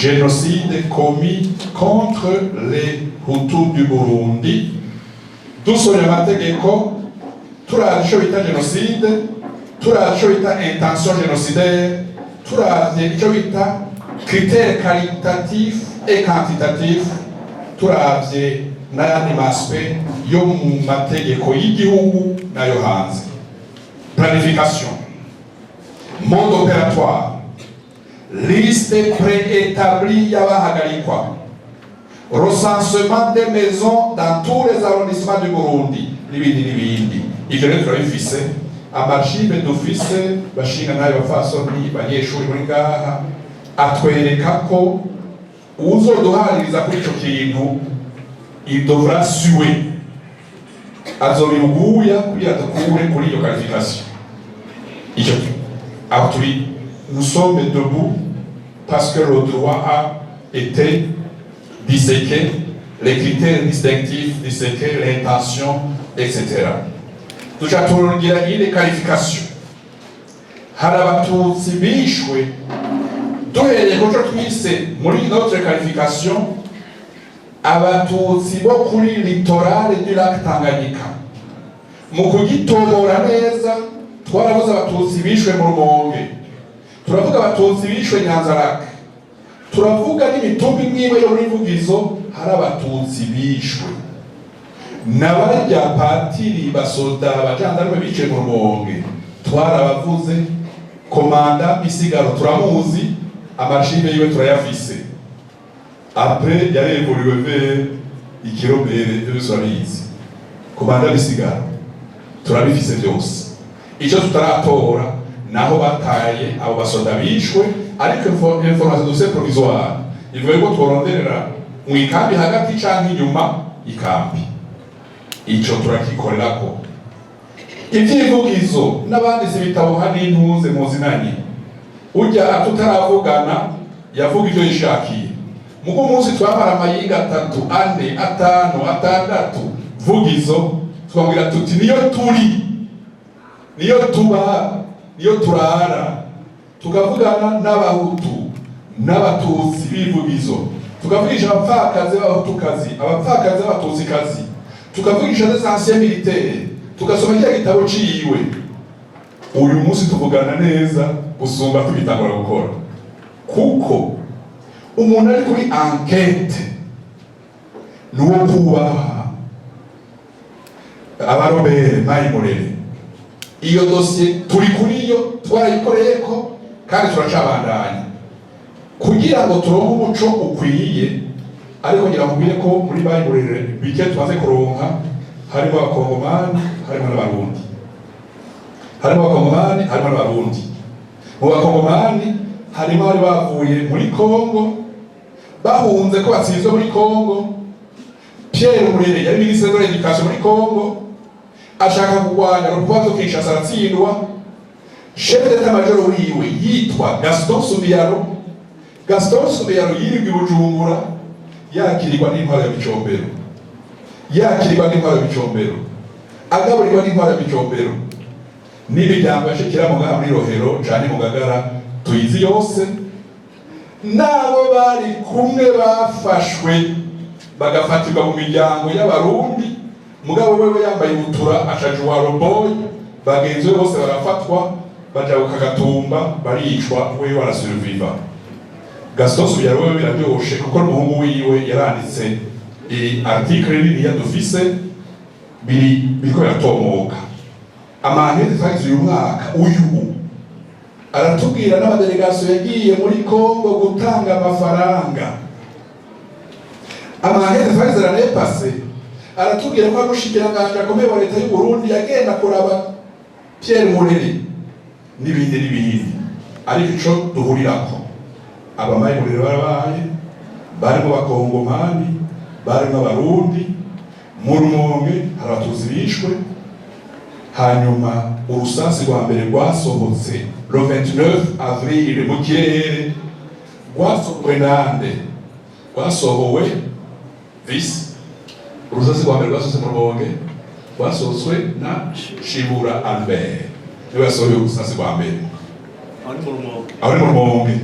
génocide commis contre les Hutus du Burundi. Dusomye amategeko turavye ico bita génocide, turavye ico bita intention génocidaire, turavye ico bita critères qualitatifs et quantitatifs, turavye n'ayandi maspe yo mu mategeko y'igihugu nayo hanze. Planification, mode opératoire, liste préétablie y'abahagarikwa, recensement des maisons dans tous les arrondissements du Burundi, n'ibindi. Ivyo rero turabifise, amarchive dufise bashinga nayo bafasoni banyeshuri muri ngaha atwereka ko uzoduhaririza kuri ico kintu il devra suer azobiruguya kugira dukure kuri iyo qualification. Ico aho turi, nous sommes debout parce que le droit a été disséqué, les critères distinctifs disséqués, l'intention, etc. Tuja turugira ile qualification. Hari abatutsi bishwe duhereye kuco twise muri notre qualification abatutsi bo kuri littorale du lac Tanganyika. Mu kugitobora neza twarabuze abatutsi bishwe mu Rumonge, turavuga abatutsi bishwe Nyanza-Lac, turavuga n'imitumba imwe yo muri Vugizo hari abatutsi bishwe. N'abarya patiri basoda abajandarume biciye mu Rumonge twarabavuze, komanda Misigaro turamuzi, amarchive yiwe turayafise. Après yari évolué vers ikirobere de Swabizi. Komanda Misigaro turabifise byose. Ico tutaratora naho bataye abo basoda bishwe, ariko information dose provisoire ivuye ko tworonderera mu ikambi hagati canke inyuma ikambi. Ico turakikorerako. Ivyivugizo n'abanditsi bitabo hani ntuze muzinanye. Ujya tutaravugana yavuga ivyo yishakiye. Muko munsi twamara amayiga 3, 4, 5, 6 vugizo twabwira tuti niyo turi, niyo tuba, niyo turara, tukavugana n'abahutu n'abatutsi bivugizo, tukavugisha abapfakazi b'abahutukazi, abapfakazi b'abatutsikazi, tukavugisha des anciens militaires, tugasoma cya gitabo ciwe. Uyu munsi tuvugana neza gusumba tubitangura gukora, kuko umuntu ari kuri enquête nuwo kubaha abarobere mayimurere. Iyo dossier turi kuri yo twarayikoreyeko kandi turacabandanya kugira ngo turonke umuco ukwiye. Ariko ngira nkubwire ko muri mayimurere bike tumaze kuronka harimo abakongomani, harimo n'abarundi, harimo abakongomani, harimo n'abarundi. Mu bakongomani harimo abari bavuye muri Congo bahunze ko batsinzwe muri Congo. Pierre Murere yari ministre de l'éducation muri Congo, ashaka kurwanya urupapuro Kinshasa aratsindwa. Chef d'état-major wiwe yitwa Gaston Sumiyaro. Gaston Sumiyaro yirirwa i Bujumbura yakirirwa n'intwaro ya Bicombero, yakirirwa n'intwaro ya Bicombero, agaburirwa n'intwaro ya Bicombero. N'imiryango yashikira mu ngaha muri Rohero cane mu Ngagara tuyizi yose, nabo bari kumwe bafashwe bagafatirwa mu miryango y'abarundi. Mugabo wewe yambaye ubutura acajuwa roboy, bagenzi bose barafatwa baja kukagatumba baricwa, wewe warasurviva. Gaston Sumiyaro wewe biraryoshe kuko n'umuhungu wiwe yaranditse article nini ya dufise biriko biratomoka. Amahezi fagize uyu mwaka uyu aratubwira n'abadelegasiyo yagiye muri Congo gutanga amafaranga. Amahezi fagize aranepase aratubwira ko amushikiranganje akomeye wa leta y'u Burundi yagenda kuraba Pierre Murere n'ibindi. Ariko ico duhurirako abamaye Murere barabaye, barimo abakongomani, barimo abarundi. Mu Rumonge hari abatutsi bishwe, hanyuma urusasi rwa mbere rwasohotse le 29 avril mu kirere, rwasohowe nande? Rwasohowe visi. Urusasi rwa mbere rwasohotse mu Rumonge rwasohotswe na Shibura Albert, niwe yasohoye urusasi rwa mbere aho mu Rumonge.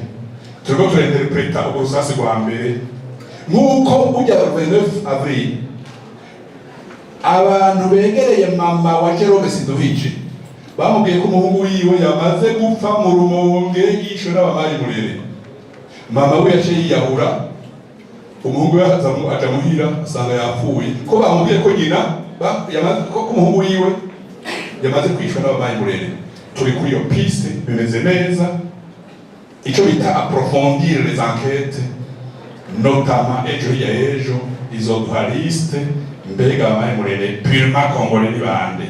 turiko turinterpreta urwo rusasi rwa mbere nk'uko ujya 29 avril abantu begereye mama wa Jerome Sinduhije bamubwiye ko umuhungu wiwe yamaze gupfa mu Rumonge yishwe n'abamari murere. Mama we yaciye yiyahura, umuhungu we aja muhira asanga yapfuye, ko bamubwiye ko nyina ko umuhungu wiwe yamaze kwishwa n'abamari murere. Turi kuri iyo piste, bimeze neza, icyo bita approfondir les enquêtes, notamment ejo izo dualiste, mbega abamari murere purement congolais ni bande,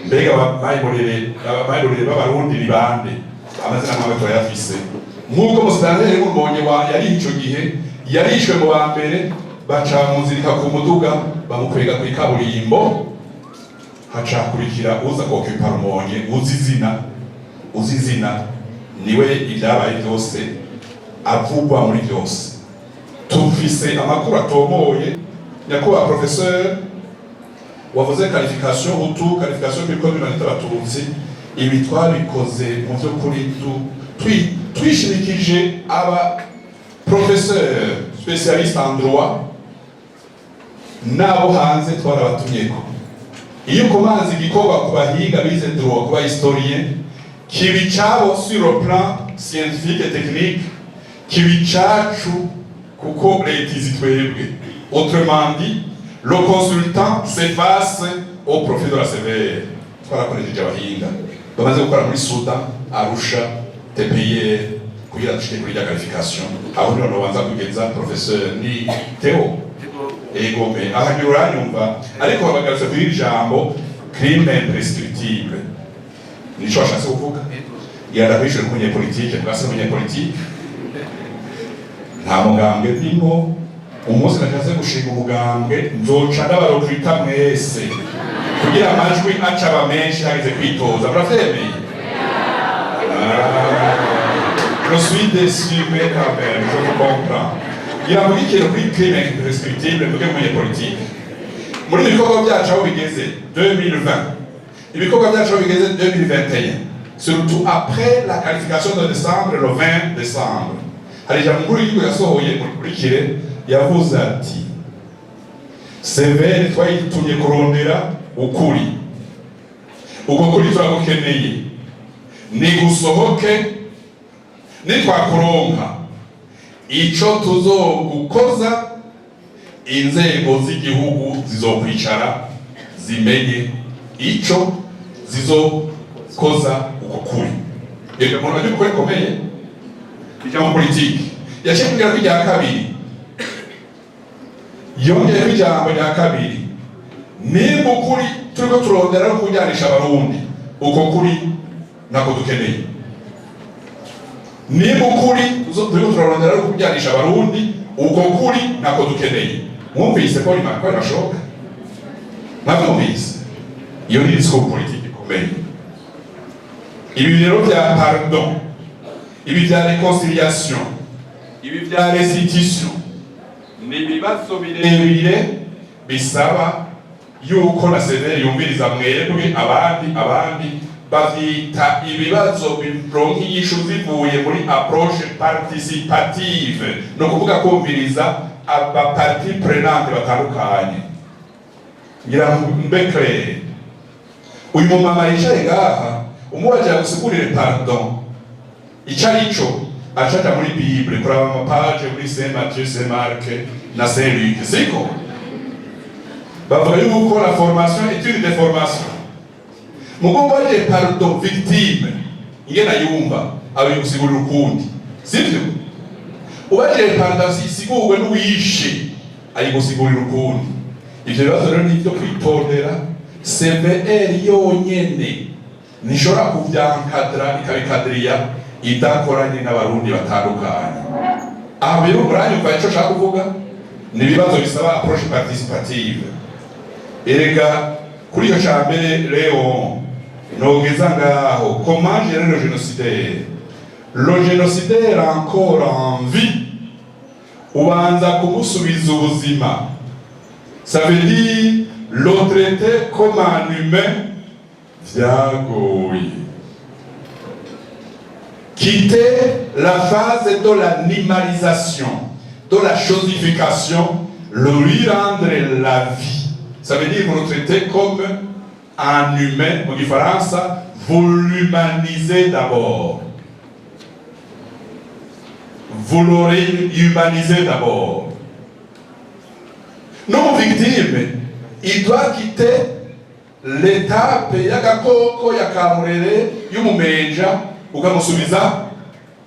mbega abamari murere b'abarundi ni bande, amazina mwawe turayafise. Nk'uko Musitanteri w'Urumonge yari ico gihe yarishwe mu ba mbere, baca muzirika ku muduga bamukwega ku ikaburimbo, hacakurikira uza kokipa Rumonge uzi izina niwe ibyabaye byose avugwa muri byose. Tufise amakuru atomoye, nyakubahwa professeur wavuze qualification hutu, qualification kuri communauté y'abatutsi, ibi twabikoze mu by'ukuri twishimikije aba professeur spécialiste en droit nabo hanze twarabatumyeko. Iyo ukomanze igikorwa ku bahiga bize droit, ku ba historien, kibi cabo sur le plan scientifique et technique, kibi cacu kuko leta izi twebwe. Autrement dit, le consultant s'efface au profit de la sévère. Twarakoresheje abahinga bamaze gukora muri Soudan, Arusha, TPIR kugira dushike kuri ya qualification. Aho niho nobanza kugeza professeur ni Theo ego me ahanyura nyumva, ariko bagarutse kuri ijambo crime imprescriptible. Nico ashatse kuvuga yarabishwe kunye politique, twase kunye politique nta mugambwe ndimo. Umunsi nashatse gushinga umugambwe nzoca ndabarojita mwese kugira amajwi acaba menshi hageze kwitoza. Muravyemeye? Je suis déçu, mais quand même, je vous comprends. Il y a un qui est le plus crime imprescriptible, le plus politique. Muri ibikorwa byacu aho bigeze 2020, ibikorwa byacu aho bigeze 2021, surtout après la qualification de décembre, le 20 décembre. Hari ijambo nkuru y'igihugu yasohoye mukurikire, yavuze ati severe twayitumye kurondera ukuri, uko kuri turagukeneye, nigusohoke nitwakuronka ico tuzogukoza, inzego z'igihugu zizokwicara zimenye ico zizokoza uko kuri. Ego umuntu aje gukora komeye bijya mu politiki yaciye kugira ko ijya kabiri, yongeye ijambo rya kabiri, nimba ukuri turiko turondera no kujyanisha abarundi, uko kuri nako dukeneye. Nimba ukuri turiko turondera no kujyanisha abarundi, uko kuri nako dukeneye. Mwumvise ko birashoboka? Mwumvise? Iyo ni discours politique ikomeye. Ibi rero bya pardon, ibi bya réconciliation, ibi bya restitution, ni ibibazo birebire bisaba yuko na severe yumviriza mwebwe abandi bavyita ibibazo bironka inyishu zivuye muri approche participative, no kuvuga kumviriza aba parti prenante batandukanye. Ngira mbe clair, uyu mumama yicaye ngaha umubaje gusigurire pardon icarico, acaja muri Bible kuraba amapage muri Saint Matthieu, Saint Marc na Saint Luc. Siko bavuga yuko la formation est une déformation. Mugomba je pardon victime ingena yumva abe gusigurira ukundi, sivyo? Ubaje pardon sigurwe n'uwishe ari gusigurira ukundi. Ivyo bibazo rero nivyo kwitondera. CVR yonyene nishobora kuvyankadra ikabikadriya idakoranye n'abarundi batandukanye. Aho rero muranyumva ico nshaka kuvuga ni ibibazo bisaba approche participative. Erega kuri iyo cambere rero nogeza ngaho comment gérer le génocidaire. Le génocidaire encore en vie, ubanza kumusubiza ubuzima. Ça veut dire le traiter comme un humain vyagoye. quitter la phase de l'animalisation, de la chosification, lui rendre la vie. Ça veut dire vous le traitez comme un humain, en différence, vous l'humanisez d'abord. Vous l'aurez humanisé d'abord. Non victime, il doit quitter l'étape y'agakoko yakamurere y'umumenja ukamusubiza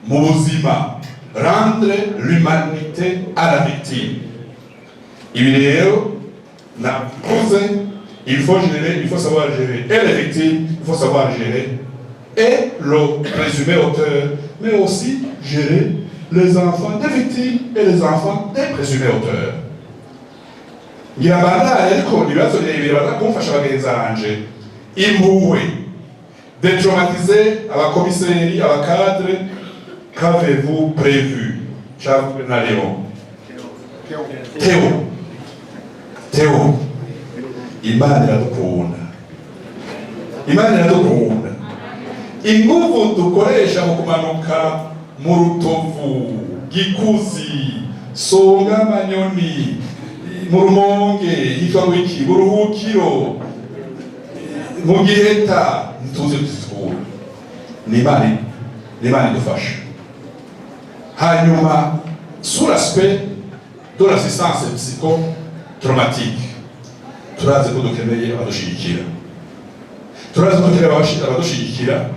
mu buzima, rendre l'humanité à la victime. Ibi rero nakuze, il faut savoir gérer et les victimes, il faut savoir gérer et le présumé auteur, mais aussi gérer les enfants des victimes et les enfants des présumés auteurs. Ngirabanda ariko ibibazo birebire bazakumfasha bagenzi banje impuhwe détraumatiser abakomiseri abakadre. Qu'avez-vous prévu? Na Léon Théo Imana iradukunda, Imana iradukunda. Inguvu dukoresha mu kumanuka mu Rutovu, Gikuzi, Songa, Manyoni, mu Rumonge, hitwa wiki, Buruhukiro, mu Giheta, ntituzi kuzikura. Ni Imana idufasha. Hanyuma, sur l'aspect de l'assistance psychotraumatique, turazi ko dukeneye abadushigikira. Turazi ko dukeneye abadushigikira.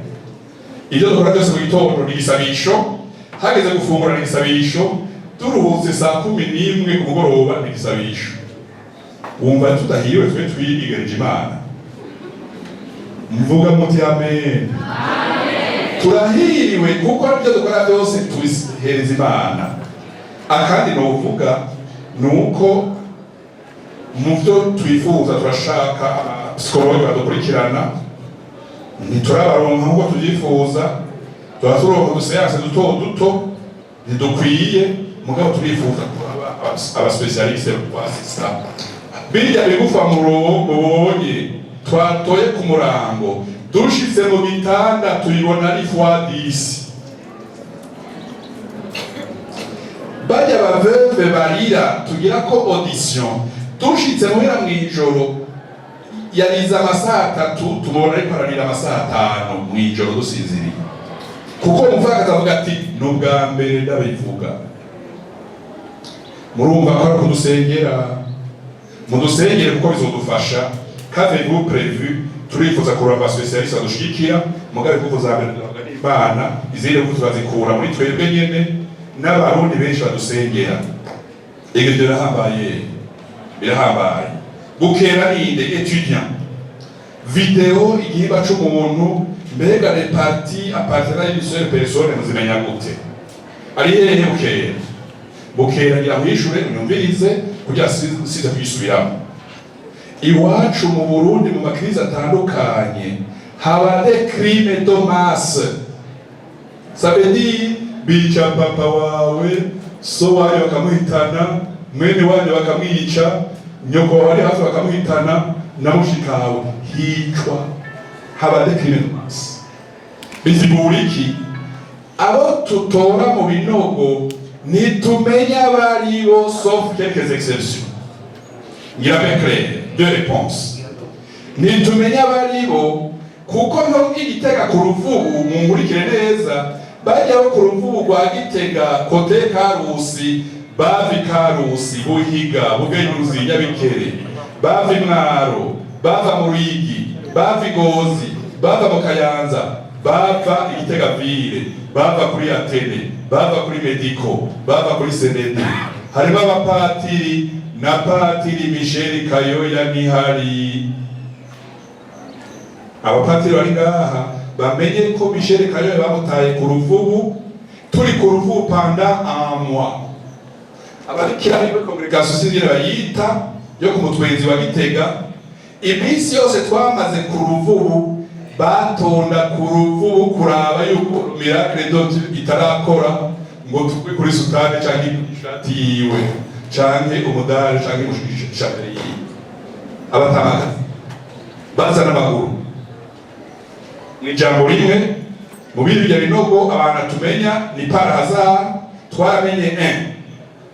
Ibyo dukora byose mu gitondo ni igisabisho, hageze gufungura ni igisabisho, turuhutse saa 11 ku mugoroba ni igisabisho. Wumva tudahiriwe twe twigigereje Imana. Mvuga muti amen. Turahiriwe kuko ibyo dukora byose tubihereza Imana. Akandi novuga nuko mu byo twifuza turashaka psikologi badukurikirana, ntiturabaronka nk'uko tubyifuza, turaturonka uduseanse duto ntidukwiye, mugabo turifuza abaspesialiste basista. Birya bigufa mubonye twatoye ku murango, dushitse mu bitanda tuyibona ari x10. Bajya baveve barira tugira ko audition, dushitse muhera mwijoro yariza amasaha 3, tubona ariko ararira amasaha 5 mwijoro dusinziriye. Kuko umuvaka akavuga ati n'ubwa mbere ndabivuga. Murumva ko kudusengera, mudusengere kuko bizodufasha. Qu'avez-vous prévu? Turifuza kuraba spesialiste badushikira, mugabe kuko zabera Imana, izire ko turazikura muri twebwe nyene n'abarundi benshi badusengera. Ege birahambaye. Bukera ninde étudiant. Video igihimba c'umuntu mbega les parties appartenant à une seule personne muzimenya gute? Ari hehe bukera ngira mwishure nyumvirize kugira siza kwisubiramo. Iwacu mu Burundi mu makrizi atandukanye haba des crimes de masse. Ça veut dire bica papa wawe, so wawe bakamuhitana, mwene wanyu bakamwica, nyoko wari hafi bakamuhitana, na mushikawe hicwa. Haba des crimes de masse. Biziburiki abo tutora mu binogo nitumenya baribo sauf quelques exceptions. Il y avait clair deux réponses. Nitumenya baribo kuko no Gitega ku Ruvubu mungurikire neza bajya ku Ruvubu rwa Gitega kote Karusi, bavi Karusi, Buhiga, Bugenyuruzi, Nyabikere, bavi Mwaro, bava mu Ruyigi, bavi Gozi, bava mu Kayanza, bava Gitega Ville, bava kuri Atene, bava kuri Medico, bava kuri Senede. Harimo abapatiri na Patiri Michel Kayoya Nihari. Abapatiri bari ngaha bamenye ko Michel Kayoya bamutaye ku Ruvubu, turi ku Ruvubu pendant un mois. Abakira muri congregation civile bayita yo ku mutwenzi wa Gitega, iminsi yose twamaze ku Ruvubu batonda ku Ruvubu kuraba yuko miracle dot itarakora ngo tukwe kuri sutane canke ishati yiwe canke umudari canke mushishakari yiwe. Abatamaka bazana amaguru mw'ijambo rimwe mu bindi bya binogo abantu tumenya ni par hasard twaramenye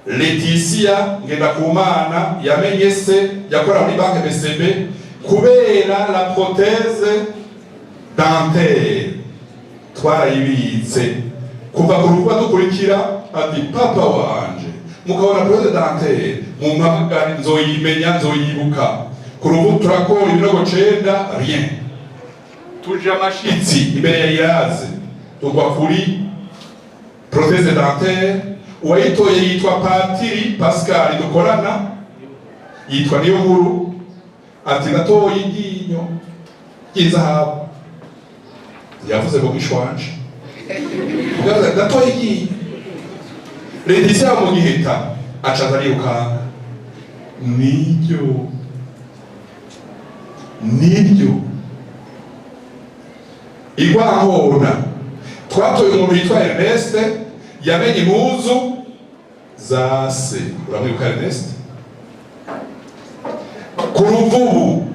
Leticia Ngendakumana yamenye se yakora muri banque BCB kubera la prothèse dentaire twarayibitse kuva ku rukuba dukurikira ati papa wanje mukabona prothèse dentaire mu mpamagara nzoyimenya nzoyibuka ku rubu turakora ibinogo 9 rien tuje amashitsi imbere ya iraze tugwa kuri prothèse dentaire uwayitoye yitwa Patiri Pascal dukorana yitwa niyo nkuru ati natoye iryinyo ry'izahabu yavuze ngo gishwanje ugaza natoye iryinyo Leticia mu giheta acaza arirukanka nibyo igwahona twatoye umuntu yitwa Ernest yamenye impuzu za se uramwibuka Ernest ku Ruvubu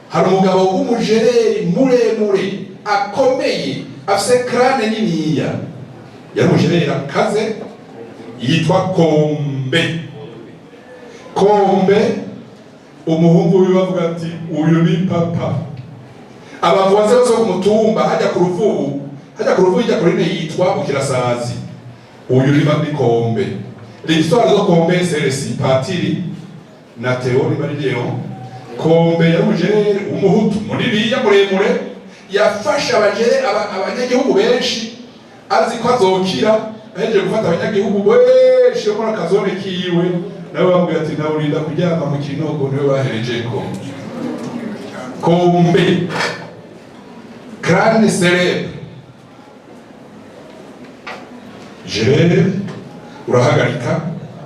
hari umugabo w'umujereri muremure akomeye afise crane niniya yari umujereri akaze yitwa Kombe umuhungu wiwe avuga ati uyu ni papa abavuze bose ku mutumba hajya ku Ruvubu ijya kuri yitwa Ukirasazi uyu ni Kombe. L'histoire de Kombe c'est récit Patiri na Theo Marileo. Kombe yamujere umuhutu muri muremure yafasha abanyagihugu benshi azi ko azokira aheje gufata abanyagihugu benshi muri akazone kiwe nawe bambwiye ati nawe urinda kujyama mu kinogo niwe bahereje Kombe crâne célèbre Jerere urahagarika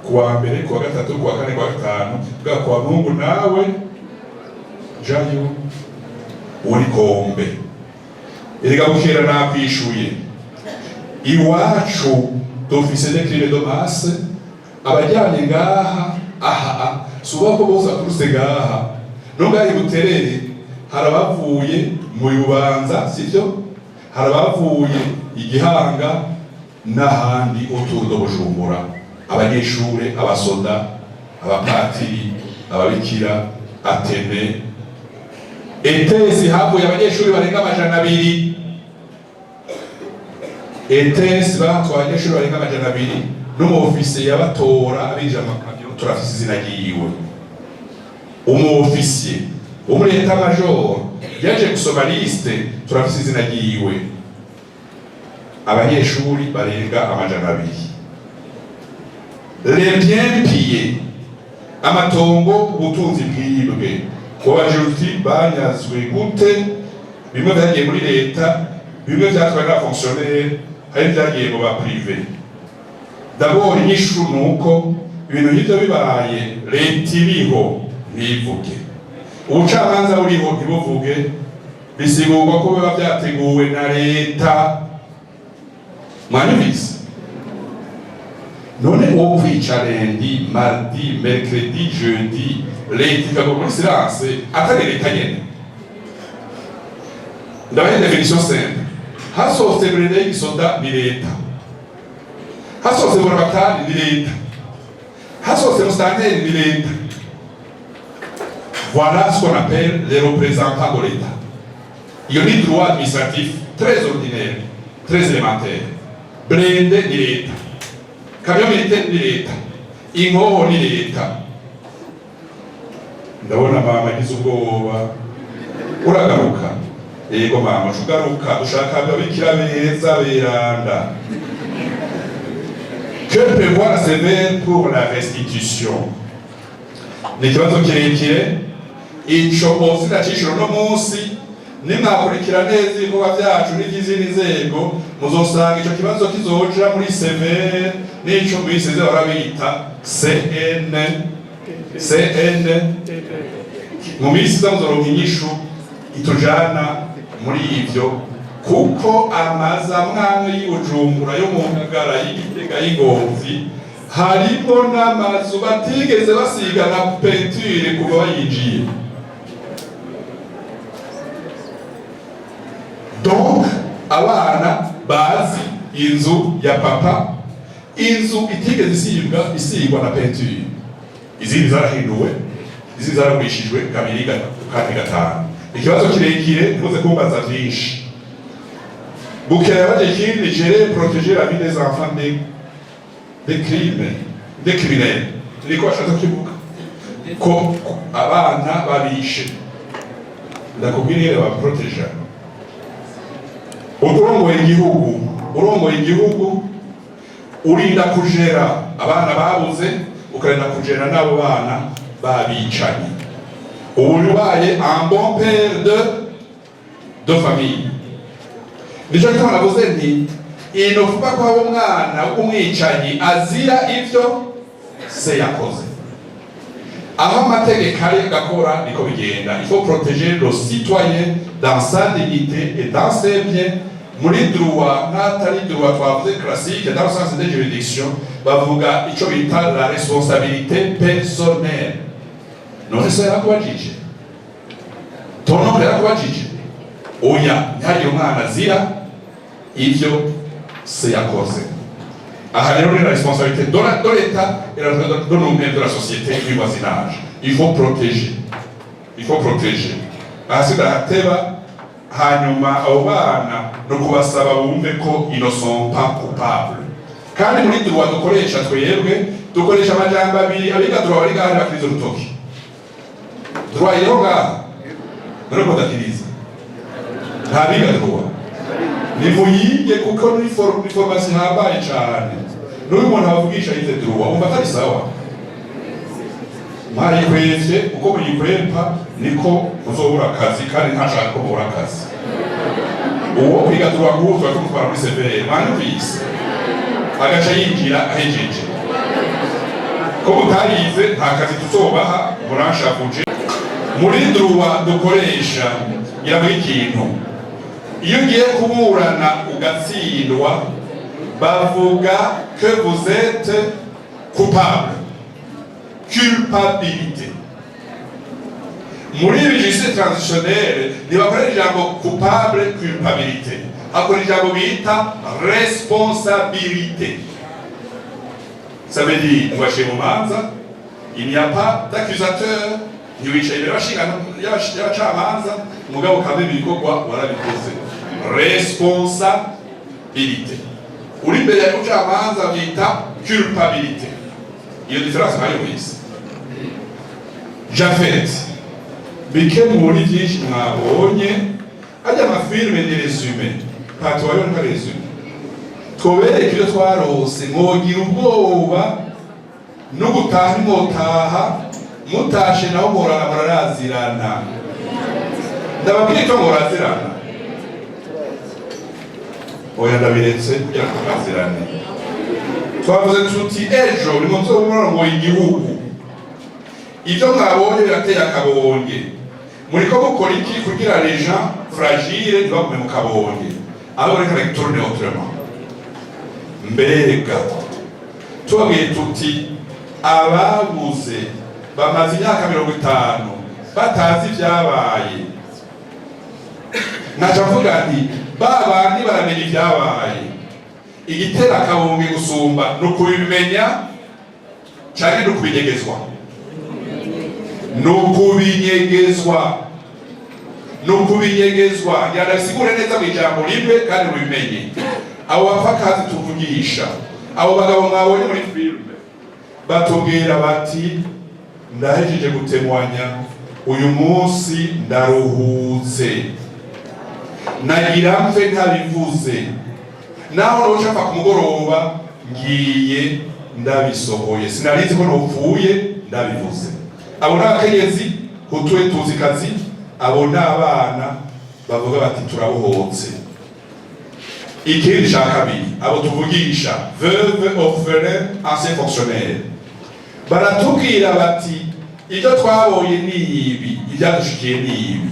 kuwa mbere kuwa gatatu kuwa kane kuwa gatanu bwa kuwa Mungu nawe jayo uri Kombe erega bukera nakwishuye iwacu d'officier de crime de masse abajyanye ngaha aha suba ko bose aturutse ngaha no ngahi Buterere harabavuye mu Bubanza sivyo harabavuye Igihanga n'ahandi autour de Bujumbura abanyeshure abasoda abapatiri ababikira Atene Etesi havuye abanyeshure barenga 200 Etesi batwaye abanyeshure barenga 200 n'umufisiye yabatora abinjira amakamyo turafise izina ryiwe umufisiye wo muri Etat Major yaje gusoma liste turafise izina ryiwe abanyeshuri barenga 200 les biens pillés amatongo ubutunzi bwibwe kubajuti banyazwe gute bimwe byagiye muri leta bimwe byatwaye na fonctionnaire hari byagiye mu ba privé d'abord inyishu nuko ibintu nk'ibyo bibaye leta iriho ntivuge ubucamanza buriho ntibuvuge bisigurwa ko biba byateguwe na leta mwanyumvise none uwo kwica lundi mardi mercredi jeudi leta ikagwa muri silence atari leta nyene ndabaye definition simple hasohotse brede y'igisoda ni leta hasohotse buramatari ni leta hasohotse musitanteri ni leta voilà ce qu'on appelle les représentants de l'État. Il y a des droits administratifs très ordinaires, très élémentaires. Blende ni leta, camion militaire ni leta, ingoho ni leta. Ndabona mama agize ubwoba uragaruka yego mama ugaruka ushaka ababikira beza beranda. Que prévoit la sévère pour la restitution? Ni kibazo kirekire ico bose ndacishiro no munsi nimwakurikira neza ibikorwa byacu n'izindi nzego muzosanga ico kibazo kizoja muri sévère n'ico mwisize barabita CN mu minsi izamuzoronka inyishu itujana muri ivyo kuko amaza mwamwe y'Ibujumbura yo mu Ngagara y'Igitega y'Ingozi harimo n'amazu batigeze basiga na peinture kuva bayinjiye. Donc abana inzu ya papa, inzu itigeze isigwa na peinture, izindi zarahinduwe, izindi zaragurishijwe kabiri kandi gatanu. Ikibazo kirekire ntuze kumbaza vyinshi. Bukera baje ikindi gérer protéger la vie des enfants des criminels. Niko ashaka kivuga ko abana babishe ndakubwira ba protéger. Urongoye igihugu urinda kujera abana babuze, ukarinda kujera n'abo bana babicanye. Ubaye un bon père de famille. Nico gituma navuze nti inofuba ko abo mwana w'umwicanyi azira ivyo se yakoze. Aho amategeko ari gakora niko bigenda. Il faut protéger le citoyen dans sa dignité et dans ses biens. Muri droit n'atari droit twavuze classique dans le sens des juridictions bavuga ico bita la responsabilité personnelle. None se yarakubajije tono yarakubajije oya ntihagire umwana azira ivyo se yakoze. Aha rero ni la responsabilité de l'État et de nous-mêmes de la société du voisinage. Il faut protéger. Ahasi dahateba hanyuma abo bana no kubasaba bumve ko ils ne sont pas coupables. Kandi muri droit dukoresha twebwe dukoresha amajambo abiri abiga droit bari gahe bakiriza urutoki. Droit rero ngaha niko dakiriza nta biga droit ni muyige kuko ni formation habaye cyane n'uyu muntu avugisha yize droit umva atari sawa mari kwese uko muyikwepa niko uzobura akazi kandi ntashaka ko mubura akazi. Uwo kwiga droit guhuzwa tumutwara muri severe manuvise agaca yinjira ahejeje ko mutarize nta kazi tuzobaha muranshavuje. Muri droit dukoresha yaburi ikintu iyo ugiye kuburana ugatsindwa bavuga que vous êtes coupable, culpabilité. Muri justice transitionnelle ntibakorera ijambo coupable, culpabilité, hakora ijambo bita responsabilité. Ça veut dire mwaciye mu manza, il n'y a pas d'accusateur, ntiwicaye imbere y'abacamanza mugabo kamwe ibikorwa warabikoze. Responsabilité. Uri imbere y'abacamanza bita culpabilité. Iyo difference nayo wese. Jafet bike muri byinshi mwabonye ajya amafilme ni resume pati wayo nka resume twobereka ibyo twarose mwogira ubwoba no gutaha mwotaha mutashe naho murarazirana. Ndababwira ko murazirana oya ndabiretse kugira ngo murazirane. Twavuze tuti ejo ni munsi w'umurongo w'igihugu ibyo mwabonye birateye akabonge. Muriko mukora iki kugira les gens fragiles ntibagume mu kabonge abo reka retourne autrement. Mbega tubabwiye tuti ababuze bamaze imyaka 50 batazi ibyabaye, naca mvuga nti babandi baramenya ibyabaye. Igitera akabonge gusumba nukubimenya cyane nukubinyegezwa, nukubinyegezwa yanasigure neza mu ijambo rimwe kandi mubimenye. Abo bapfakazi tuvugisha, abo bagabo mwabonye muri filme batubwira bati ndahejeje gutemwanya uyu munsi ndaruhutse nagira mfe ntabivuze naho noshaka ku mugoroba ngiye ndabisohoye sinarizi ko nopfuye ndabivuze. Abo n'abakenyezi hutuwe tuzikazi, abo n'abana bavuga bati turabohotse. Ikindi cya kabiri abo tuvugisha veuve, orphelin, ancien fonctionnaire baratubwira bati ibyo twabonye ni ibi, ibyadushikiye ni ibi.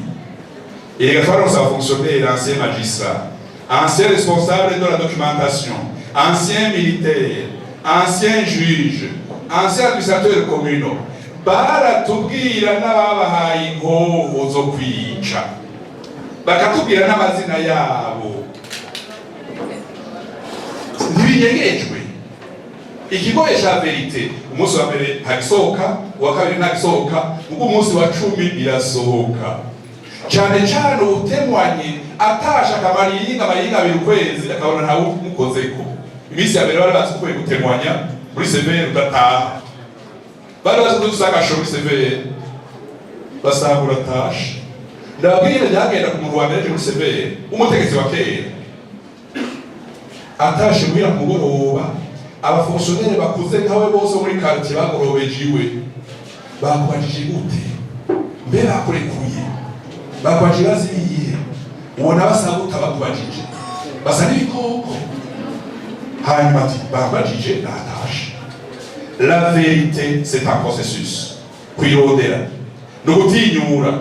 Et twaronse fonctionnaire, ancien magistrat, ancien responsable de la documentation, ancien militaire, ancien juge, ancien administrateur communal, baratubwira n'ababahaye inkoho zo kwica, bakatubwira n'amazina yabo. ntibinyegejwe. Ikigoye ca verite umunsi wa mbere ntagisohoka, uwa kabiri ntagisohoka, ubwo umunsi wa 10 birasohoka. Cyane cyane utemwanye atashaka amayinga abiri ukwezi akabona ntawe umukozeko. Iminsi ya mbere bari bazi ko gutemwanya muri severe udataha, bari bazi ko usanga muri severe basanga uratasha. Ndabwira byagenda ku muntu wa mbere muri severe umutegetsi wa kera atashe mwira mugoroba, abafonctionnaire bakuze nkawe bose muri quartier bagorobejiwe, bakubajije gute mbe bakurekuye, bakubajije baziye, ubona basanga utabakubajije basa n'ibikoko, hanyuma ati bakubajije natashe. La vérité c'est un processus kwirondera no gutinyura.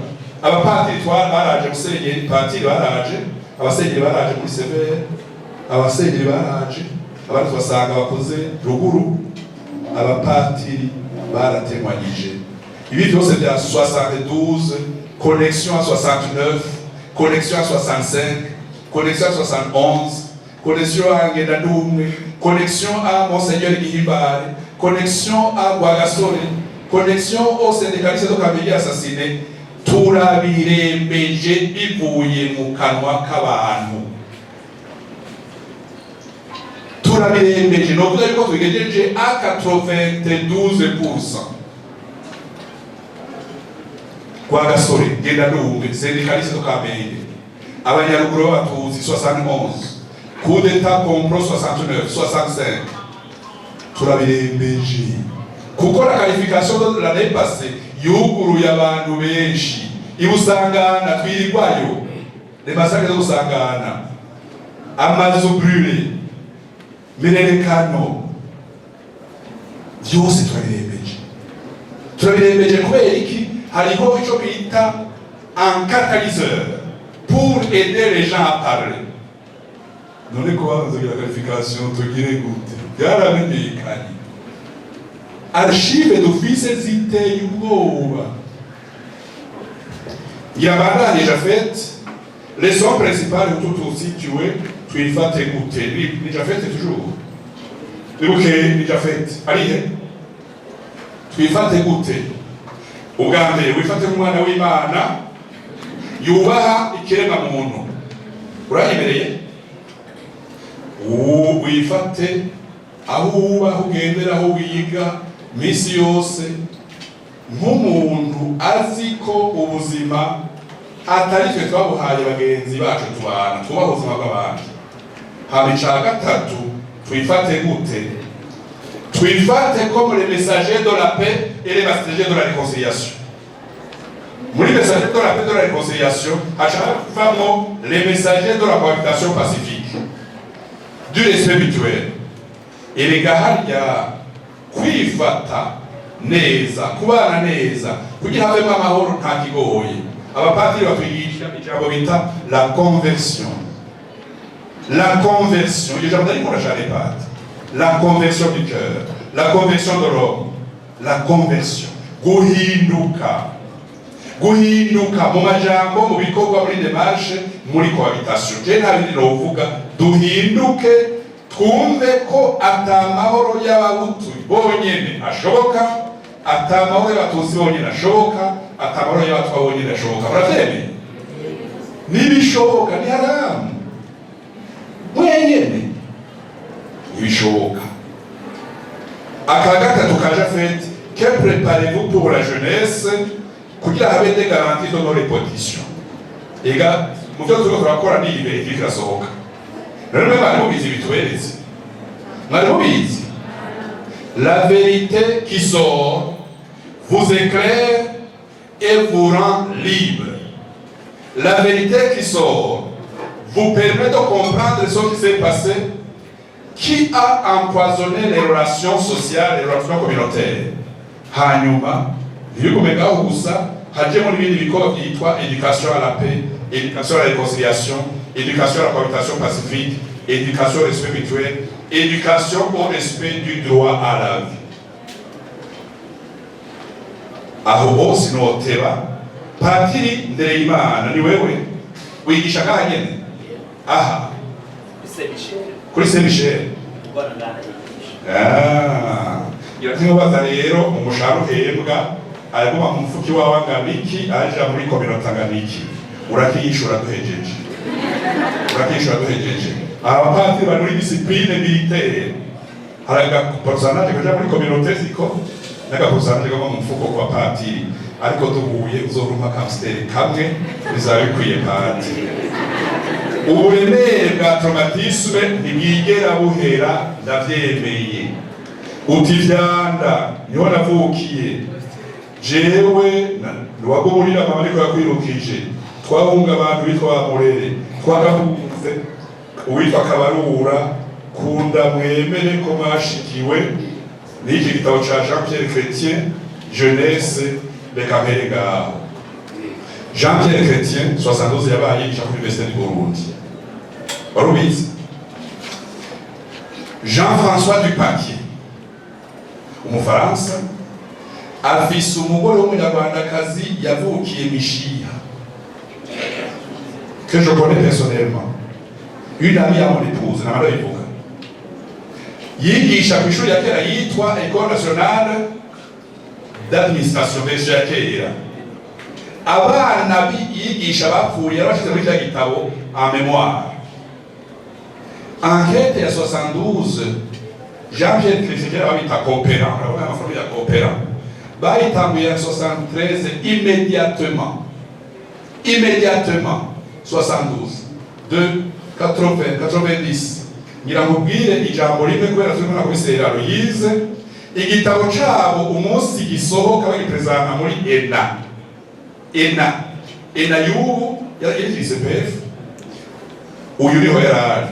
Abapatiri baraje musenyeri, patiri baraje, abasenyeri baraje muri severe, abasenyeri baraje, abandi basanga bakoze ruguru, abapatiri baratemwanyije. Ibi byose bya 72, connexion à 69, connexion à 65, connexion à 71, connexion à Ngendandumwe, connexion à Monseigneur Gihimbare, connexion à Rwagasore, connexion au syndicaliste de Kamenge assassiné. Turabirembeje bivuye mu kanwa k'abantu. Turabirembeje no kuvuga yuko tugejeje a 92%. Rwagasore, Ngendandumwe, syndicaliste de Kamenge, abanyaruguru b'Abatutsi 71, coup d'état complot 69, 65. Turabirembeje kuko la qualification de l'année passée yuguruye abantu benshi. Ibusangana twirigwayo, les massacres de Busangana, amazu brûlé, Minerekano, byose turabirembeje kubera iki? Hariho icyo bita un catalyseur pour aider les gens à parler. None ko bavuze la qualification tugire gute byaramenyekanye. Archive d'office ziteye ubwoba. Yabana déjà fait les sons principales tout aussi tué, tu vas t'écouter. Déjà fait toujours. Ok, déjà fait. Allez. Tu vas t'écouter. Ugambe, wifate umwana w'Imana yubaha ikirema muntu. Urayimereye? Wifate aho uba ugendera aho wiga misi yose nk'umuntu azi ko ubuzima atari twe twabuhaye bagenzi bacu tubana, tuba ubuzima bw'abandi. Haba gatatu twifate gute? Twifate comme les messagers de la paix et les messagers de la réconciliation. Muri messagers de la paix et de la réconciliation, vraiment les messagers de la cohabitation pacifique, du respect mutuel. Et les gars, il y a kwifata neza, kubana neza, kugira havemo amahoro nta kigoye. Abapatiri batwigisha ijambo bita la conversion. La conversion, il y a jamais dit qu'on l'a jamais pas. La conversion du cœur, la conversion de l'homme, la conversion. Guhinduka. Guhinduka mu majambo, mu bikorwa, muri démarche, muri cohabitation. Je ntabindi novuga duhinduke, twumve ko atamahoro y'abahutu bonyene ashoboka, atamahoro y'abatutsi bonyene ashoboka, atamahoro y'abatwa bonyene ashoboka. Muravyemeye? Nibishoboka ni haramu. Mwenyene ibishoboka. Akagatatu kaja fait, que préparez-vous pour la jeunesse kugira habe des garanties de nos répétitions. Ega muvyo turiko turakora ni ibintu birasohoka. Rero mwari mubizi bitweretse. Mwari mubizi. La vérité qui sort vous éclaire et vous rend libre. La vérité qui sort vous permet de comprendre ce qui s'est passé, qui a empoisonné les relations sociales et les relations communautaires. Hanyuma, ntibigumegaho gusa, hajemo n'ibindi bikorwa byitwa éducation à la paix, éducation à la réconciliation, éducation à la cohabitation pacifique, éducation au respect mutuel, éducation au respect du droit à la vie. Aho bose noteba, Patiri Ndereyimana ni wewe wigisha kahanyene. Aha. Kuri Saint Michel. Irakimubaza rero umushahara uhembwa araguma mu mufuki wawe angana iki aja muri kominote angana iki urakiyishura duhejeje abapatiri bari muri discipline militaire hari agaporsanage kaja muri kominote ziko n'agaporsanage kava mu mufuko kwa patiri ariko duhuye uzorumpa kamsteri kamwe bizaba bikwiye patiri. Uburemere bwa traumatisme ntibwigera buhera ndavyemeye uti vyanda niho navukiye jewe niwagumurira mama ariko yakwirukije twahunga abantu bitwa Bamurere twagahunze uwitwa Kabarura kunda mwemere ko mwashikiwe n'iki gitabo ca Jean-Pierre Chrétien Jeunesse reka mpere ngaho. Jean-Pierre Chrétien 72 yabaye yigisha kuri Université du Burundi warubizi. Jean-François Dupaquier umufaransa afise umugore w'umunyarwandakazi yavukiye Mishiha que je connais personnellement, une amie à mon épouse namara ivuga yigisha kw'ishuri ya kera yitwa École nationale d'administration besha ya kera. Abana yigisha bapfuye abashize muri cya gitabo en mémoire. Enquête ya 72 Jean-Pierre Chrétien abita coopérant, urabona amafaranga ya coopérant bayitanguye ya 73 immédiatement 72 de 90 nyiramubwire ijambo rimwe kubera turi na komisera Aloyize igitabo cabo umunsi gisohoka bagipresenta muri ENA y'ubu ya CPF uyu niho yarari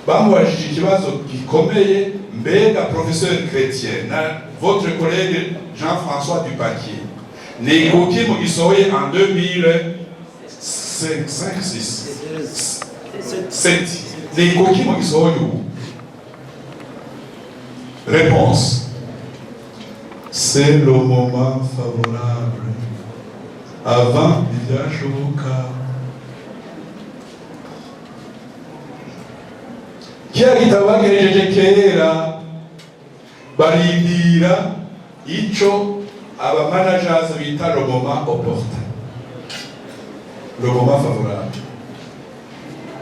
bamubajije ikibazo gikomeye mbega professeur Chrétien na votre collègue Jean-François Dupaquier ni kuki mu gisohoye en 2007 ni kuki mu gisohoye ubu. Réponse: c'est le moment favorable. Avant ibyashoboka kera gitabo bagejeje kera barindira ico abamanagers bita le moment opportun, le moment favorable.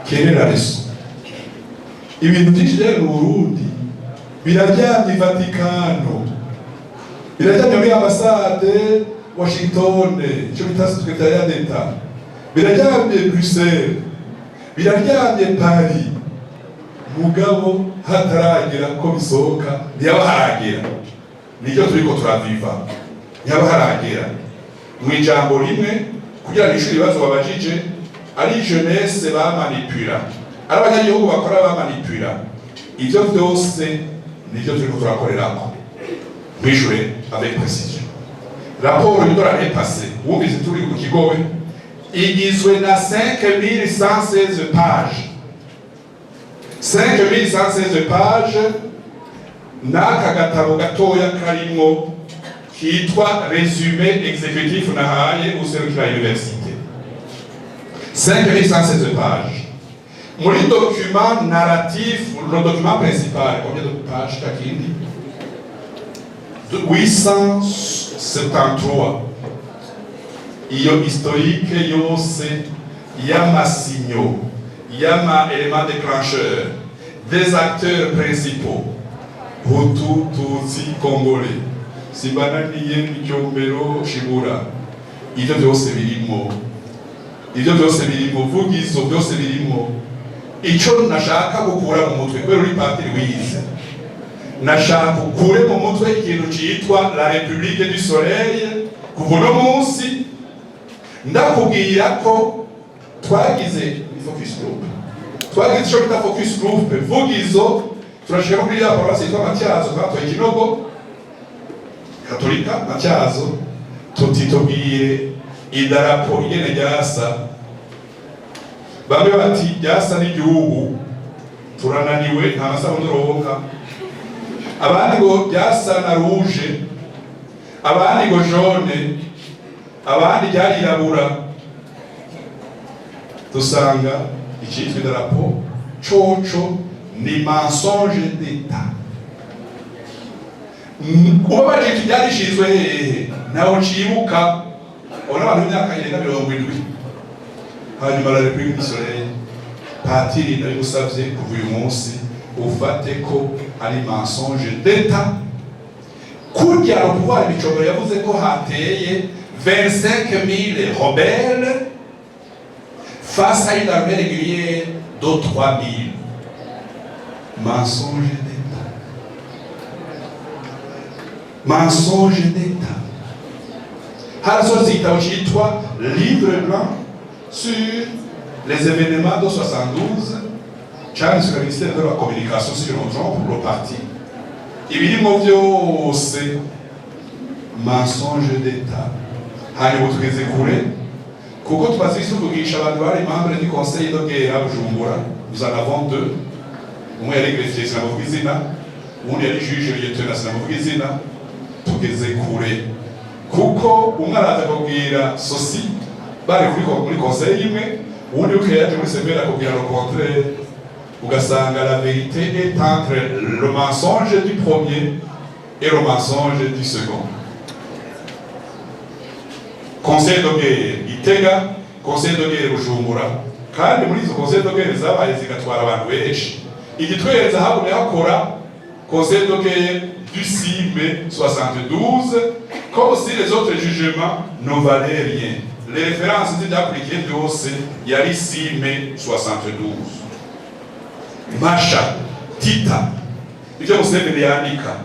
Quelle est la leçon? Ibintu byinshi rero mu Burundi biraryamye Vatikano, biraryamye muri ambasade Washington, icyo bita secrétariat d'État, biraryamye Bruxelles, biraryamye Paris. Mugabo hataragera ko bisohoka ntiyaba haragera, nicyo turiko turaviva ntiyaba haragera. Mu ijambo rimwe kugira ngo ishuri ibibazo babajije ari jeunesse bamanipula, ari abanyagihugu bakora bamanipula, ivyo vyose nicyo turiko turakorerako mwishure avec précision. Rapport de l'année passée wumvise turi ku Kigobe igizwe na 5116 pages 5116 pages n'aka gatabo gatoya karimwo kitwa résumé exécutif nahaye userukira université. 5116 pages muri document narratif, le document principal combien de pages takindi 873 iyo historique yose y'amasinyo yama éléments déclencheurs des acteurs principaux Hutu, Tutsi, Congolais Simbananiye, Micombero, Shibura. Ivyo vyose birimo vugizo byose birimo. Ico nashaka gukura mu mutwe kubera uri patiri wize, nashaka gukure mu mutwe ikintu citwa la République du Soleil. Kuva uno munsi ndakubwira ko twagize focus group, twagize ico bita focus group vugizo. Turashaka kuri ya paroisse yitwa Matyazo twatoye Kinogo Katolika Matyazo, tutitubwire idarapo igene ryasa. Bamwe bati ryasa n'igihugu turananiwe nta masabuni uronka, abandi ngo ryasa na rouge, abandi ngo jaune, abandi ryarirabura. Dusanga icyitwa idarapo coco ni mensonge d'État. Ubabaje ibyarishizwe hehe naho cibuka ona abantu imyaka irenga 70 hanyuma la République du Soleil patiri ndabigusavye kuva uyu munsi ufate ko ari mensonge d'État kurya pouvoir bicobora yavuze ko hateye 25 000 rebelles face à une armée régulière de 3 000. Mensonge d'État. Mensonge d'État. Harasozi itawchitwa livre blanc sur les événements de 72, cyane sur le ministère de la communication sur le genre pour le parti. Ibirimo byose mensonge d'État. Hanyuma tugeze kure kuko twazi tuvugisha abantu bari membre du conseil de guerre Bujumbura, nous en avons deux. Umwe yari greffier sinavuga izina, undi yari juge lieutenant sinavuga izina. Tugeze kure kuko umwe araza kubwira sosi bari muri conseil imwe, undi uke yaje muri severa kubwira le contraire, ugasanga la vérité est entre le mensonge du premier et le mensonge du second. Conseil de guerre Itega, conseil de guerre Bujumbura, kandi muri izo conseil de guerre zabaye zigatwara abantu benshi. Igitwereza hagumye hakora conseil de guerre du 6 mai 72, comme si les autres jugements ne valaient rien. Les références d'appliquer byose yari 6 mai 72. Masha, Tita, ibyo Museveni yandika.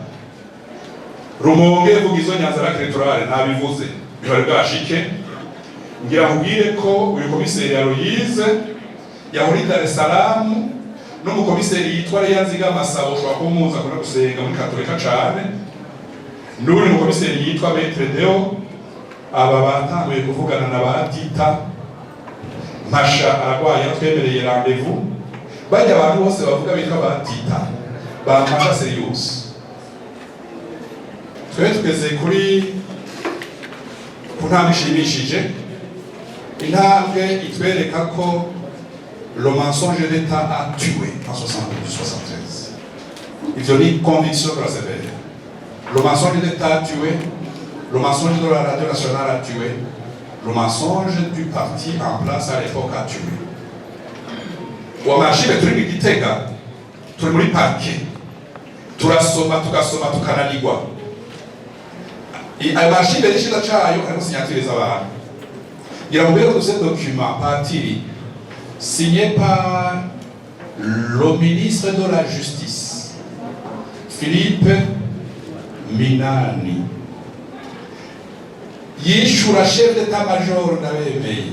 Rumonge vuga izo Nyanza electorale nabivuze. Bihari bwashike ngira nkubwire ko uyu komiseri ya Aloyize yahuri Dar es Salaam n'umukomiseri yitwa Yanziga Masabo ushobora kumuza kuna gusenga muri Katolika cyane n'uri umukomiseri yitwa Maître Deo aba batanguye kuvugana na Baratita Masha aragwaye atwemereye rendez-vous bajya abantu bose bavuga bitwa Baratita ba Masha serious tugeze kuri kunamishimishije intambwe itwereka ko le mensonge d'État a tué en 72-73. Ils ont une conviction de la CPR. Le mensonge d'État a tué, le mensonge de la radio nationale a tué, le mensonge du parti en place à l'époque a tué. Au marché de Trini Gitega, tout le monde parquet, tout la soma, tout cananigua. Et à marché de l'Échida Chayo, elle a signature les avares. Il a ouvert ce document parti signé par le ministre de la Justice, Philippe Minani. Yishura chef d'état-major d'ABMI.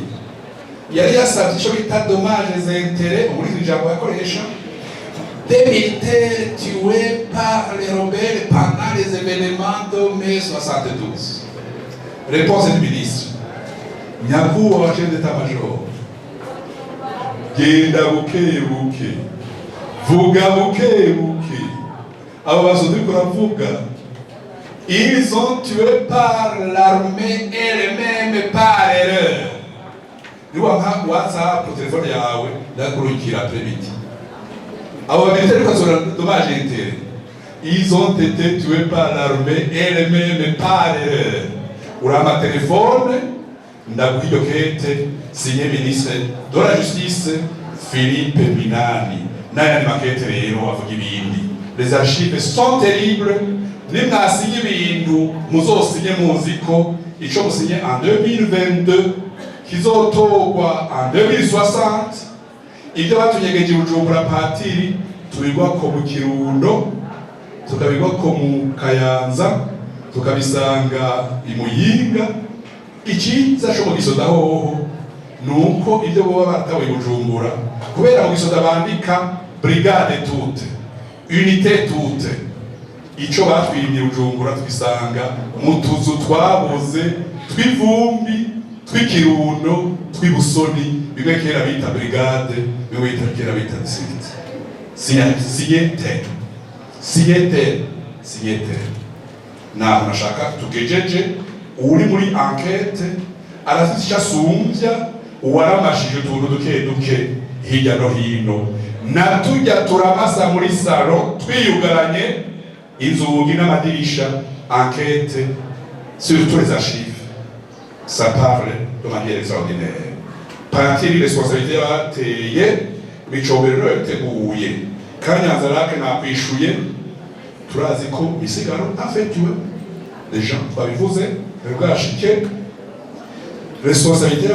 Yari yasabye icyo bita dommages et intérêts, muri ijambo yakoresha, des militaires tués par les rebelles pendant les événements de mai 72. Réponse du ministre. Nyakubahwa chef d'état-major. Genda buke vuga buke abo basozi kuravuga ils ont tué par l'armée elle-même par erreur niwa nka WhatsApp telefone yawe ndakurukira premiti abo militaires bazora dommage intérêt ils ont été tués par l'armée elle-même par erreur urama telefone ndaguhiyo kete signé ministre de la Justice Philippe Minani naya makete rero avuga ibindi. Les archives sont terribles nimwasinye ibintu muzosinye muziko ico musinye en 2022 kizotogwa en 2060 ibyo batunyegeje Bujumbura patiri tubigwa ko mu Kirundo tukabigwa ko mu Kayanza tukabisanga imuyinga iki zashoboka gisoda hoho nuko ibyo boba batawe Bujumbura kubera mu gisoda bandika brigade toute unité toute ico batwimye Bujumbura twisanga mutuzu twaboze twivumbi twikirundo twibusoni bimwe kera bita brigade bimwe kera bita district signete na nashaka tugejeje uri muri enquête arafite cyasumbya uwaramashije utuntu duke hirya no hino natujya turamasa muri salo twiyugaranye inzugi n'amadirisha. Enquête sur tous les archives, ça parle de manière extraordinaire. Partir responsabilité y'abateye Micombero yateguye Kanyanzarake nakwishuye turazi ko misigaro affectueux les gens babivuze bwashike responsabilité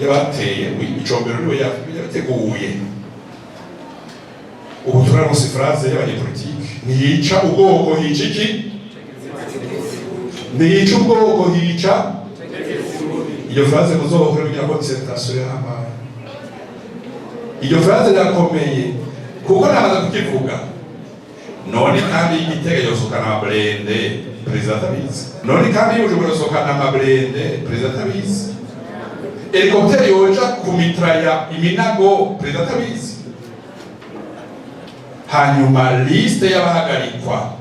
y'abateye Micombero niwe yateguye. Ubu turaronse phrase y'abanyepolitike ntiyica ubwoko hica iki? Ntiyica ubwoko hica. Iyo phrase muzobakore kugira ngo dissertation y'ama. Iyo phrase irakomeye kuko namaze kukivuga. None kandi Igitega yosokana amabrende president abizi. None kandi Bujumbura yosokana amabrende president abizi. Helicopter yoja kumitraya iminago president abizi. Hanyuma liste y'abahagarikwa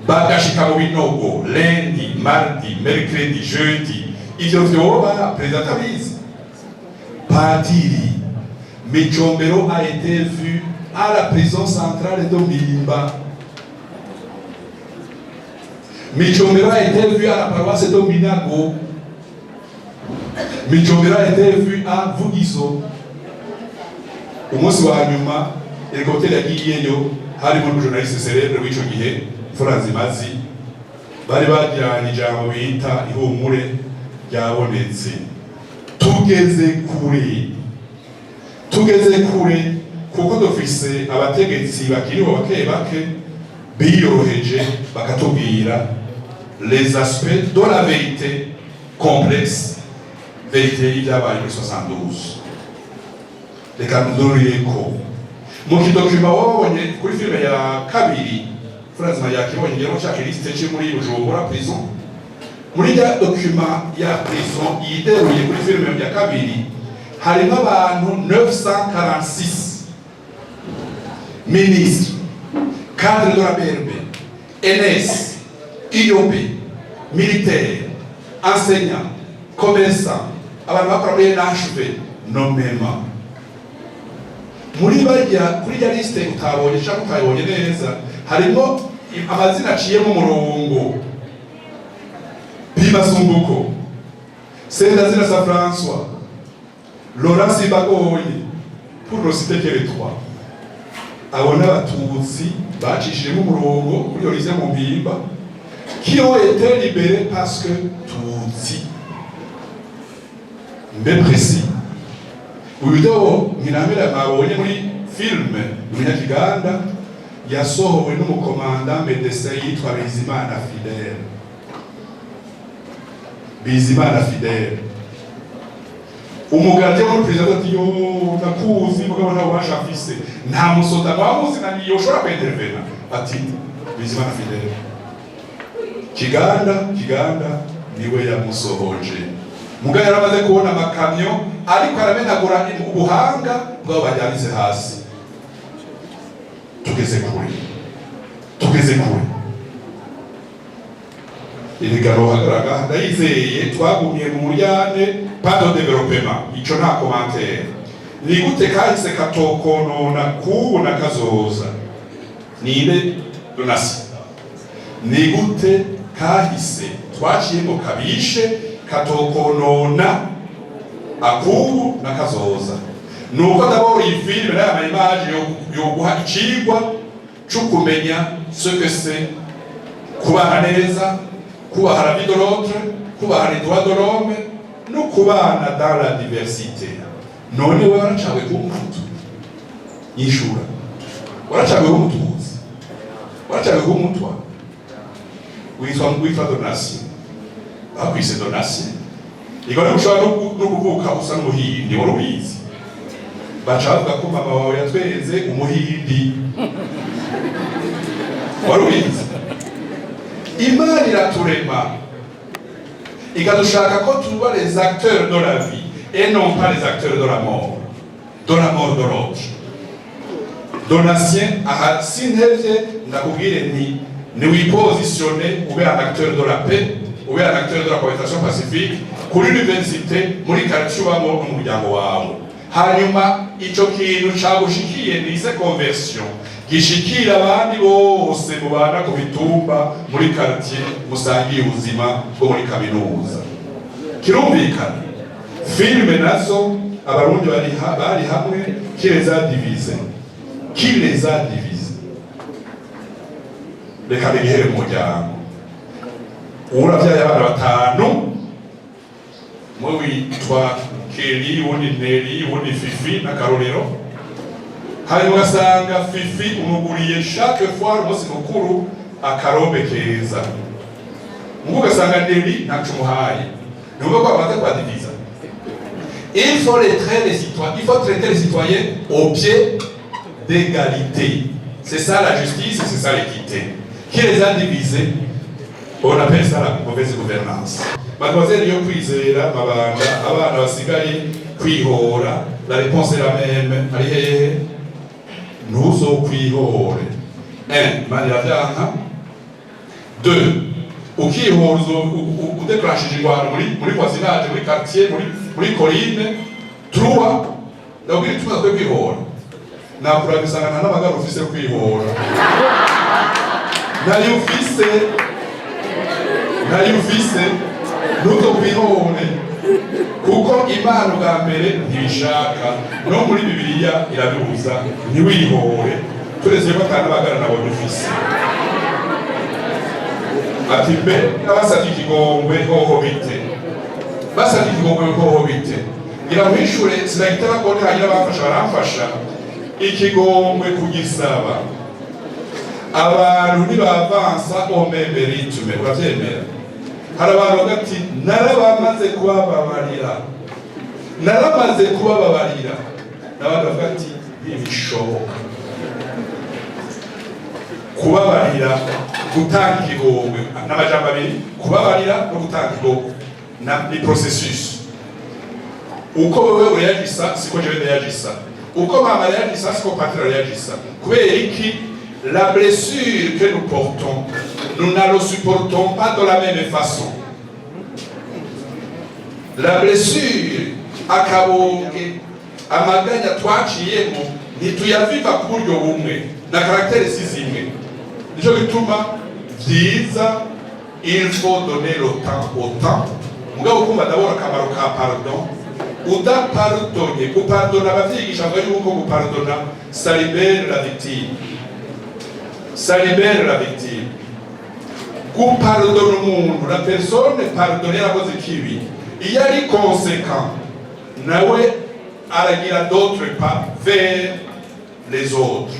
bagashika mu binogo lundi, mardi, mercredi, jeudi. Ivyo vyoba president abizi. Padiri Micombero a été vu à la prison centrale de Mbimba. Micombero a été vu à la paroisse de Minago. Micombero a été vu à Vugizo. Umunsi wa nyuma helicopter yagiyeyo hari mu journaliste célèbre w'ico gihe Franzi Mazi bari bagiranye ijambo bita ihumure ryabonetse. Tugeze kure kuko dufise abategetsi bakiriho bake biyoroheje bakatubwira les aspects de la vérité complexe, vérité y'ibyabaye muri 72. Reka ndorire ko mu kidokima wabonye kuri filime ya kabiri Franz Mayakibonye ngero cyake liste cyo muri Bujumbura prison. Muri ya dokima ya prison yideruye kuri filime ya kabiri harimo abantu 946 ministres, cadres de la BRB, NS, IOP, militaires, enseignants, commerçants, abantu bakora muri NHV nommément. Muri bajya kuri ya liste utabonye cyangwa utayibonye neza harimo amazina aciye mu murongo. Bibasumbuko, Sendazina sa François, Laurent Sibagoyi, pour ne citer que les trois. Abona abatutsi bacishije mu murongo kuri Olivier Mumbimba qui ont été libérés parce que tutsi. Mais précis. Ubido nginamira mabonye muri filme Munyakiganda yasohowe n'umukomanda médecin yitwa Bizimana Fidèle. Umugande wa president ati yo nakuzi mugabo nta ubasha afise nta musoda bamuzi na niyo ushobora kwentervena ati Bizimana Fidèle. Kiganda niwe yamusohoje. Mugabo yaramaze kubona amakamyo ariko aramenagura ubuhanga bwabo bajyanise hasi. Tugeze kure Irigaro hagaraga ndayizeye twagumye mu muryane pas de développement ico nta commentaire. Ni gute kahise katokonona kubona kazoza ninde donasi. Ni gute kahise twaciyemo kabishe katokonona akubu na kazoza. Nuko d'abord iyi film là ama image yo guha icigwa cyo kumenya ce que c'est kubana neza, kubaha la vie de l'autre, kubaha les droits de l'homme, no kubana dans la diversité. None we waracawe ku muntu yishura, waracawe ku mutuzi, waracawe ku mutwa witwa donasi, akwise donasi igone ushobora no kuvuka usa n'umuhindi wari ubizi bacavuga ko mama wawe yatweze umuhindi wari ubizi. Imana iraturema ikadushaka ko tuba les acteurs de la vie et non pas les acteurs de la mort de l'autre. Donatien aha sintevye ndakubwire ni wipositionner ube un acteur de la paix, ube un acteur de la cohabitation pacifique kuri l'université muri quartier ubamo n'umuryango wawe. hanyuma ico kintu cagushikiye nise conversion gishikira abandi bose mubana ku bitumba muri quartier musangiye ubuzima bwo muri kaminuza. Kirumvikana filme nazo abarundi bari hamwe kireza divise reka bigihere mu muryango uravyaye abana batanu mwe witwa Keri ubundi Neri ubundi Fifi na Karorero, hanyuma ugasanga Fifi umuguriye chaque fois umunsi mukuru akarobe keza, mugo ugasanga Neri ntaco umuhaye. Nuko kwa bamaze kwadiviza, il faut traiter les citoyens au pied d'égalité. C'est ça la justice, c'est ça l'équité. Qui les a divisés, on appelle ça la mauvaise gouvernance. Mademoiselle yo kwizera mabanga abana basigaye kwihora, la réponse est la même. Ari hehe? Ntuzokwihore. 1. Imana iravyanka. 2. Ukihora udeclenchije ingwano muri voisinage, muri quartier, muri colline. 3. Ndabwira ituma twe kwihora. Nakuragisanga nta n'amagara ufise kwihora. Nari ufise nuko kwihore kuko Imana bwa mbere ntibishaka, no muri Bibiliya irabibuza ntiwihore, tureze ko atana bagara nabo dufise. Ati mbe n'abasavye ikigongwe hoho bite, basavye ikigongwe hoho bite, ngira mwishure sinahita bakone hanyuma bafasha baramfasha ikigongwe kugisaba abantu nibavansa omeme ritme uravyemera. Hari abantu bagati narabamaze kubababarira n'abandi bavuga ati ntibishoboka kubabarira, gutanga ikigongwe n'amajambo abiri, kubabarira no gutanga ikigongwe ni processus. Uko wewe urayagisa siko jewe ndayagisa, uko mama yagisa siko patron yagisa. Kubera iki? La blessure que nous portons, nous ne la supportons pas de la même façon. La blessure akabonge amaganya twaciyemo ntituyaviva ku buryo bumwe na caractère zimwe. Nico gituma vyiza il faut donner le temps au temps. Mugabo kumva d'abord akamaro ka pardon. Udapardonye, gupardona abavyigisha ngo yuko gupardona ça libère la victime. Ça libère la victime. Pardonne umuntu, la personne pardonne yakoze kibi. Il y a des conséquences. Nawe aragira d'autres pas vers les autres.